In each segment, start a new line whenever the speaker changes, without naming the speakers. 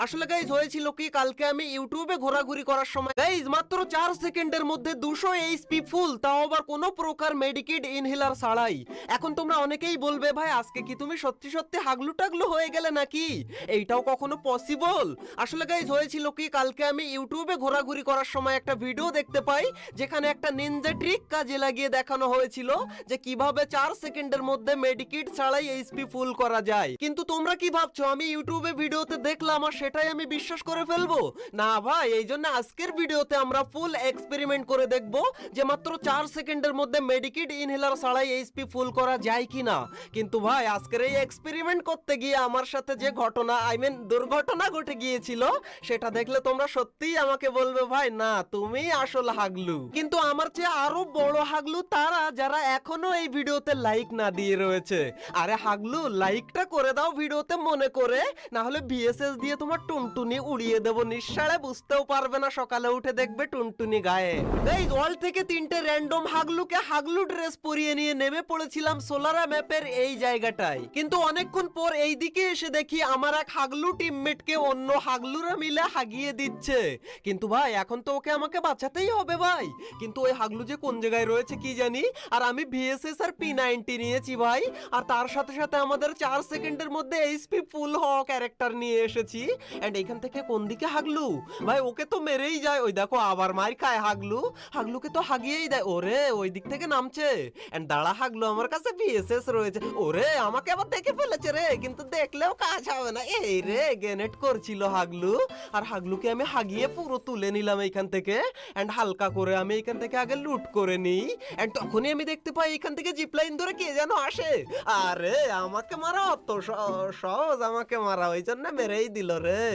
আসলে গাইজ হয়েছিল কি, কালকে আমি ইউটিউবে ঘোরাঘুরি করার সময় গাইজ মাত্র 4 সেকেন্ডের মধ্যে 200 এইচপি ফুল, তাও আবার কোনো প্রকার মেডিকেট ইনহেলার ছাড়াই। এখন তোমরা অনেকেই বলবে ভাই আজকে কি তুমি সত্যি সত্যি হাগলু টাগলু হয়ে গেলে নাকি, এইটাও কখনো পসিবল? আসলে গাইজ হয়েছিল কি, কালকে আমি ইউটিউবে ঘোরাঘুরি করার সময় একটা ভিডিও দেখতে পাই যেখানে একটা নিনজা ট্রিক কাজে লাগিয়ে দেখানো হয়েছিল যে কিভাবে 4 সেকেন্ডের মধ্যে মেডিকেট ছাড়াই এইচপি ফুল করা যায়। কিন্তু তোমরা কি ভাবছো আমি ইউটিউবে ভিডিওতে দেখলাম আর সেটাই আমি বিশ্বাস করে ফেলবো? না ভাই, এই জন্য আজকের ভিডিওতে আমরা ফুল এক্সপেরিমেন্ট করে দেখব যে মাত্র 4 সেকেন্ডের মধ্যে মেডিকেট ইনহেলার ছাড়াই এইচপি ফুল করা যায় কিনা। কিন্তু ভাই আজকের এই এক্সপেরিমেন্ট করতে গিয়ে আমার সাথে যে ঘটনা, দুর্ঘটনা ঘটে গিয়েছিল, সেটা দেখলে তোমরা সত্যিই আমাকে বলবে ভাই না তুমি আসল হাগলু। কিন্তু আমার চেয়ে আরো বড় হাগলু তারা যারা এখনো এই ভিডিওতে লাইক না দিয়ে রয়েছে। আরে হাগলু, লাইকটা করে দাও ভিডিওতে মনে করে, না হলে ভিএসএস দিয়ে তোমার টুনটুনি উড়িয়ে দেবো নিঃসাড়ে, বুঝতেও পারবে না, সকালে উঠে দেখবে টুনটুনি গায়ে। গাইস, ওয়াল থেকে 3টে র্যান্ডম হাগলুকে হাগলু ড্রেস পরিয়ে নিয়ে নেমে পড়েছিলাম সোলারা ম্যাপের এই জায়গাটায়। কিন্তু অনেকক্ষণ পর এই দিকে এসে দেখি আমার এক হাগলু টিমমেটকে অন্য হাগলুরা মিলে হাগিয়ে দিচ্ছে। কিন্তু ভাই এখন তো ওকে আমাকে বাঁচাতেই হবে ভাই। কিন্তু ওই হাগলু যে কোন জায়গায় রয়েছে কি জানি, আর আমি ভিএসএস আর P90 নিয়েছি ভাই, আর তার সাথে সাথে আমাদের 4 সেকেন্ডের মধ্যে এইচপি ফুল হওয়া ক্যারেক্টার নিয়ে এসেছি। এন্ড এখান থেকে কোন দিকে হাগলু ভাই, ওকে তো মেরেই যায়। ওই দেখো আবার মার খায় হাগলু, হাগলুকে তো হাগিয়েই দেয়। ওরে ওই দিক থেকে নামছে। এন্ড দাঁড়া হাগলু, আমার কাছে ভিএসএস রয়েছে। ওরে আমাকে আবার দেখে ফেলেছে রে, কিন্তু দেখলেও কাজ হবে না। এই রে গ্রেনেড করছিল হাগলু, আর হাগলুকে আমি হাগিয়ে পুরো তুলে নিলাম এইখান থেকে। এন্ড হালকা করে আমি এইখান থেকে আগে লুট করে নিই। এন্ড তখনই আমি দেখতে পাই এইখান থেকে জিপলাইন ধরে কে যেন আসে। আরে আমাকে মারা অত সহজ, আমাকে মারা ওই জন্য মেরেই দিল রে।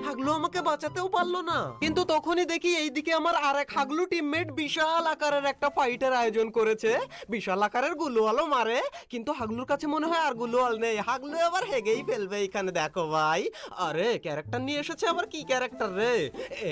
হাগলু আমাকে বাঁচাতেও পারলো না। কিন্তু তখনই দেখি এইদিকে আমার আরেক হাগলু টিমমেট বিশাল আকারের একটা ফাইটের আয়োজন করেছে। বিশাল আকারের গুলুয়ালও মারে, কিন্তু হাগলুর কাছে মনে হয় আর গুলুয়াল নেই। হাগলু আবার হেগেই ফেলবে এইখানে, দেখো ভাই। আরে ক্যারেক্টার নিয়ে এসেছে আবার, কি ক্যারেক্টার রে?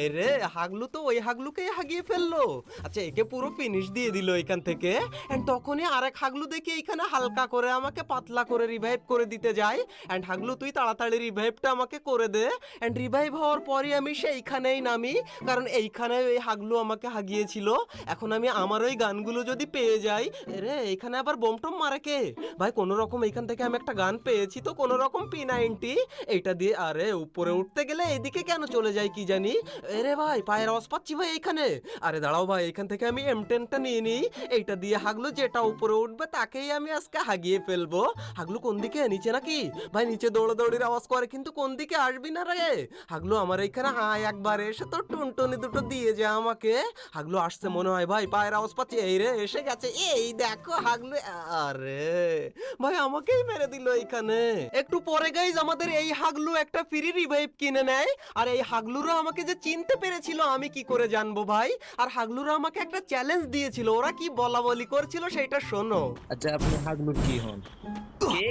এ রে হাগলু তো ওই হাগলুকেই হাগিয়ে ফেললো। আচ্ছা একে পুরো ফিনিশ দিয়ে দিল এখান থেকে। এন্ড তখনই আরেক হাগলু দেখি এইখানে হালকা করে আমাকে পাতলা করে রিভাইভ করে দিতে যায়। এন্ড হাগলু তুই তাড়াতাড়ি রিভাইভটা আমাকে করে দে। এন্ড রিভাইভ হওয়ার পরে আমি সেইখানেই নামি, কারণ এইখানে ওই হাগলু আমাকে হাগিয়েছিল। এখন আমি আমার ওই গানগুলো যদি পেয়ে যাই। রে এইখানে আবার বোমটম মারে কে ভাই? কোন রকম এইখান থেকে আমি একটা গান পেয়েছি তো, কোন রকম P90 এইটা দিয়ে। আরে উপরে উঠতে গেলে এইদিকে কেন চলে যায় কি জানি। এরে ভাই পায়ের আওয়াজ পাচ্ছি ভাই এইখানে। আরে দাঁড়াও ভাই, এখান থেকে আমি M10টা নিয়ে নিই। এইটা দিয়ে হাগলু যেটা উপরে উঠবে তাকেই আমি আজকে হাগিয়ে ফেলবো। হাগলু কোন দিকে? নিচে নাকি ভাই? নিচে দৌড়াদৌড়ির আওয়াজ করে, কিন্তু কোন দিকে আসবি না রে হাগলু? আমার এইখানে আয় একবার, এসে তো টুনটুনি দুটো দিয়ে যা আমাকে। হাগলু আসছে মনে হয় ভাই, পায়ের আওয়াজ পাচ্ছি। এই রে এসে গেছে, এই দেখো হাগলু। আরে ভাই আমাকেই মেরে দিল এইখানে। একটু পরে গাইজ আমাদের এই হাগলু একটা ফ্রি রিভাইভ কিনে নেয়। আর এই হাগলুরা আমাকে যে চিনতে পেরেছিল আমি কি করে জানবো ভাই? আর হাগলুরা আমাকে একটা চ্যালেঞ্জ দিয়েছিল, ওরা কি বলা বলি করছিল সেটা শোনো।
আচ্ছা আপনি হাগলুর কি হন?
কে?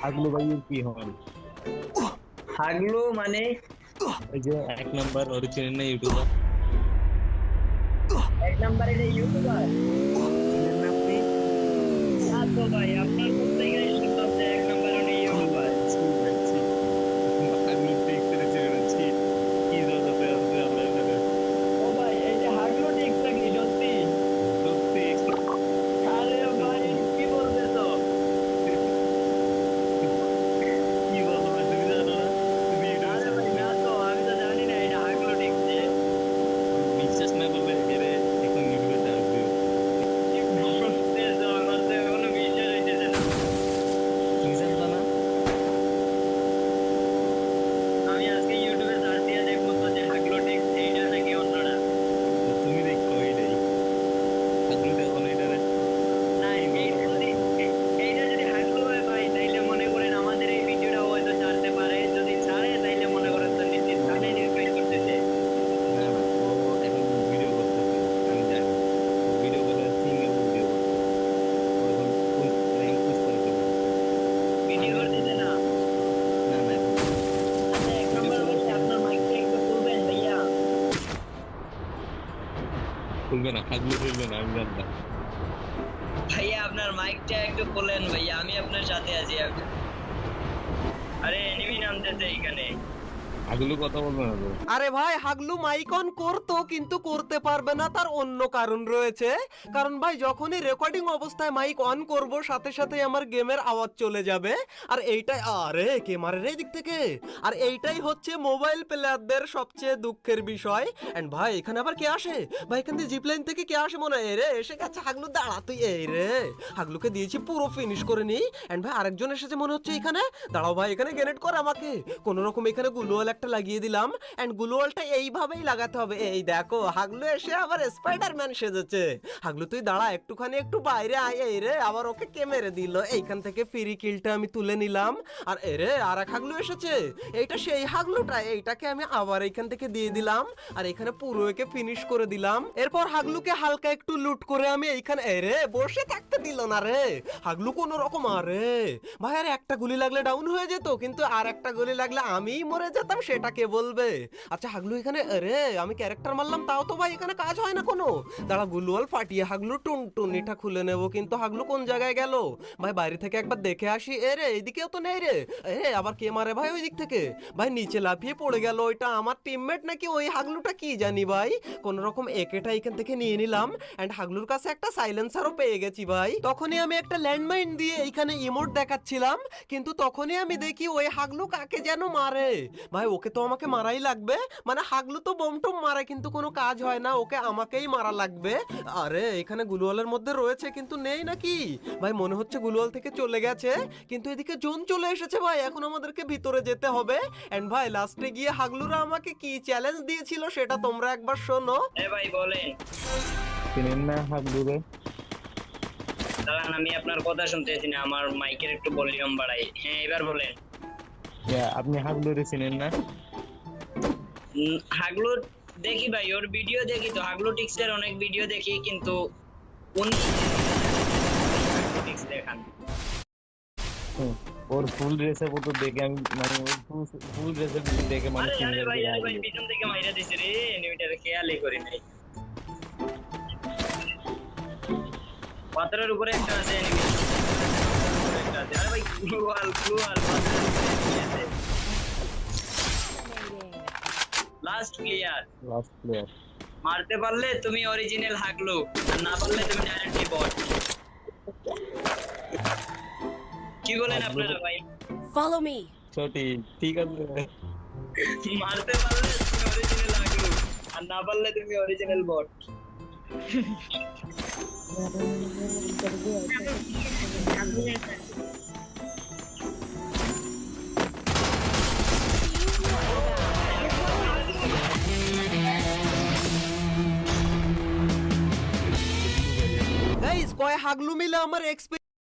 হাগলু ভাইয়ের কি হন?
হাগলু মানে?
ওই যে 1 নাম্বার অরিজিনাল না ইউটিউবার,
এক নাম্বার এটা ইউটিউবার?
চিনেন না আপনি?
না তো ভাই, আপনার মুখ থেকে শুনলাম যে এক নাম্বার উনি ইউটিউবার।
হাগলু দেখতে চেয়েছি কি জগতে আছে আল্লাহ জানে।
ও ভাই এই যে হাগলু টিকটা কি সত্যি?
সত্যি
আরে ভাই কি বলতেছো?
কি বলো ভাই, তুমি জানো না? তুমি ইউটিউবে
আরে
সার্চ
ভাই না তো, আমি তো জানি না এটা হাগলু টিকছে।
বিশ্বাস না করলে একেবারে এখন ইউটিউবে সার্চ দিও।
কি বলতেছো? আমার তো এখনো বিশ্বাস হইতেছে না।
তুমি জানতো না?
আমি আজকে ইউটিউবে সার্চ দিয়ে দেখবো তো যে হাগলু টিকছে এটা নাকি অন্যটা।
তো তুমি দেখো এইটাই, হাগলু দেখো না এটা?
না এইটা যদি হাগলু হয় ভাই, তাইলে মনে করেন আমাদের এই ভিডিওটা হয়তো ছাড়তে পারে। যদি ছাড়ে তাইলে মনে করেন তো নিশ্চিত তাহলে নির্বাচন করতেছে।
না না, ও এখন ভিডিও করতেছে, আমি জানি। ও ভিডিও করে সিঙ্গেল ভিডিও করতেছে। ও এখন র্যাঙ্ক পুশ করে দেবে।
ভিডিও
আমি এখন
করতেছে
জানি
না।
না না, এখন
আচ্ছা এক
ভিডিও
নম্বর
করে
বলছে আপনার মাইকটা একটু খুলবেন ভাইয়া।
খুলবে না, হাগলু খুলবে না, আমি জানতাম।
ভাইয়া আপনার মাইকটা একটু খোলেন ভাইয়া, আমি আপনার সাথে আছি। আরে এনিমি নামতেছে এখানে।
আগলু কথা বলবে না তো।
আরে ভাই হাগলু মাইক অন করতো কিন্তু করতে পারবে না, তার অন্য কারণ রয়েছে। কারণ ভাই যখনই রেকর্ডিং অবস্থায় মাইক অন করব সাথে সাথে আমার গেমের আওয়াজ চলে যাবে। আর এইটাই, আরে কে মারে রে দিক থেকে, আর এইটাই হচ্ছে মোবাইল প্লেয়ারদের সবচেয়ে দুঃখের বিষয়। এন্ড ভাই এখানে আবার কে আসে ভাই, এখান থেকে জিপ লাইন থেকে কে আসে মনে হয়, রে এসে গেছে হাগলু, দাঁড়া তুই, এই রে হাগলুকে দিয়েছি পুরো ফিনিশ করে নি। এন্ড ভাই আরেকজন এসেছে মনে হচ্ছে এখানে, দাঁড়াও ভাই এখানে গ্রেনেড কর আমাকে কোন রকম, এখানে গ্লুওয়াল একটা লাগিয়ে দিলাম। এন্ড গ্লুওয়ালটা এইভাবেই লাগাতে হবে, এই দেখো হাগলু এসে আবার স্পাইডারম্যান সেজেছে। হাগলু তুই দাঁড়া একটুখানি, একটু বাইরে আয়, এই রে আবার ওকে কে মেরে দিল, এইখান থেকে ফ্রি কিলটা আমি তুলে নিলাম। আর এ রে আর এক হাগলু এসেছে, এইটা সেই হাগলুটা, এইটাকে আমি আবার এইখান থেকে দিয়ে দিলাম আর এখানে পুরো একে ফিনিশ করে দিলাম। এরপর হাগলুকে হালকা একটু লুট করে আমি এইখানে, এ রে বসে থাকতে দিল না রে হাগলু কোন রকম। আরে ভাই আর একটা গুলি লাগলে ডাউন হয়ে যেত, কিন্তু আর একটা গুলি লাগলে আমিই মরে যেতাম, সেটা কে বলবে। আচ্ছা হাগলু এখানে, আরে আমি ক্যারেক্টার মারলাম তাও তো ভাই এখানে কাজ হয় না কোনো। দাঁড়া গুলওয়াল ফাটিয়ে হাগলু টুনটুনিটা খুলে নেব, কিন্তু হাগলু কোন জায়গায় গেল ভাই, বাইরে থেকে একবার দেখে আসি। এ রে এইদিকেও তো নেই রে, এ আবার কে মারে ভাই ওই দিক থেকে, ভাই নিচে লাফিয়ে পড়ে গেল, ওইটা আমার টিমমেট নাকি ওই হাগলুটা কি জানি ভাই। কোন রকম একেটা এখান থেকে নিয়ে নিলাম এন্ড হাগলুর কাছে একটা সাইলেন্সারও পেয়ে গেছি ভাই। তখনই আমি একটা ল্যান্ডমাইন দিয়ে এইখানে ইমোট দেখাচ্ছিলাম, কিন্তু তখনই আমি দেখি ওই হাগলু কাকে যেন মারে। ভাই ওকে তো আমাকে মারাই লাগবে, মানে হাগলু তো বোম টোম মারে কিন্তু কোনো কাজ হয় না, ওকে আমাকেই মারা লাগবে। আরে এখানে গুলওয়ালের মধ্যে রয়েছে কিন্তু নেই নাকি ভাই, মনে হচ্ছে গুলওয়াল থেকে চলে গেছে, কিন্তু এদিকে জোন চলে এসেছে ভাই, এখন আমাদেরকে ভিতরে যেতে হবে। এন্ড ভাই লাস্টে গিয়ে হাগলুরা আমাকে কি চ্যালেঞ্জ দিয়েছিল সেটা তোমরা একবার শোনো।
এ ভাই বলেন।
চিনেন না হাগলু রে?
দাঁড়ান আমি আপনার কথা শুনতেছি না, আমার মাইকের একটু ভলিউম বাড়াই। হ্যাঁ এবার বলেন।
আপনি হাগলু রে চিনেন না?
হাগলু দেখি ভাই, ওর ভিডিও দেখি তো, হাগলু টিক্সের অনেক ভিডিও দেখি, কিন্তু উনি টিক্স দেখান।
ওর ফুল ড্রেসে ফটো দেখে আমি, মানে ওর ফুল ড্রেসে দেখে মানে
আরে
চিনে
ভাই, আরে ভাই
যাবে।
পিছন থেকে মাইরা দিছে রে, এনিমিটারে খেয়ালই করি নাই। পাথরের উপরে একটা আছে এনিমি, একটা আছে। আরে ভাই গ্লুয়াল লাস্ট প্লেয়ার।
Last player.
মারতে পারলে তুমি অরিজিনাল হাগলু, আর না পারলে তুমি ডাইরেক্টলি বট। কি বলেন আপনারা ভাই?
Follow me.
সঠিক, ঠিক আছে।
মারতে পারলে তুমি অরিজিনাল হাগলু, আর না পারলে তুমি অরিজিনাল বট।
গাইস কয় হাগলু মিলে আমার এক্সপি